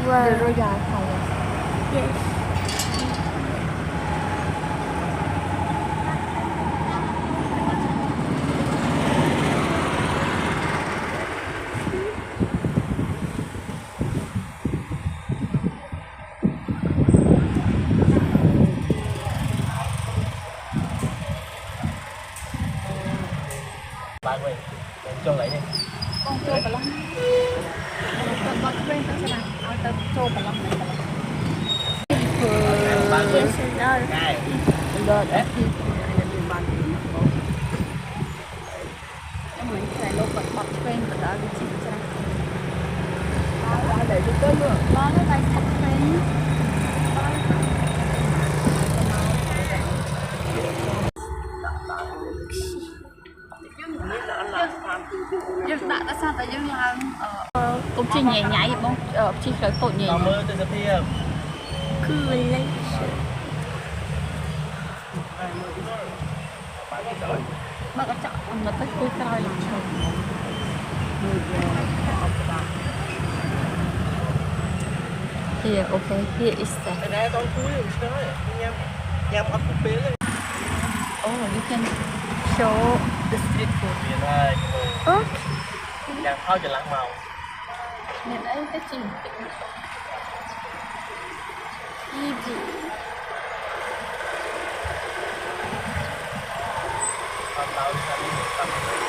The Royal Palace. Yes. Bạn ơi, cho lại đi. Con trâu bà lông. Con quên tôi xem nào. Ao tao trâu bà lông này bà lông. Bạn ơi. Yes and no. Này. Đó đã thì mình phải lô bật bật quên và đó là chính ra. Đó để đi tới nữa. Đó nó lại bật quên. Dương đã sao tại dương làm cũng chỉ nhảy nhảy bông chỉ khởi tội nhảy. Cảm ơn tôi sẽ thêm. Cool. Bác có chọn nó tới cuối coi làm chồng. Here, okay, here is the. Cái này con cuối rồi chứ nói. Nhâm ốc cục bế lên. Oh, you can show the street food. Biển ơi. Okay. Nhâm thôi cho lặng màu. Nên ấy cái gì? Easy. Còn tao đi sang đi.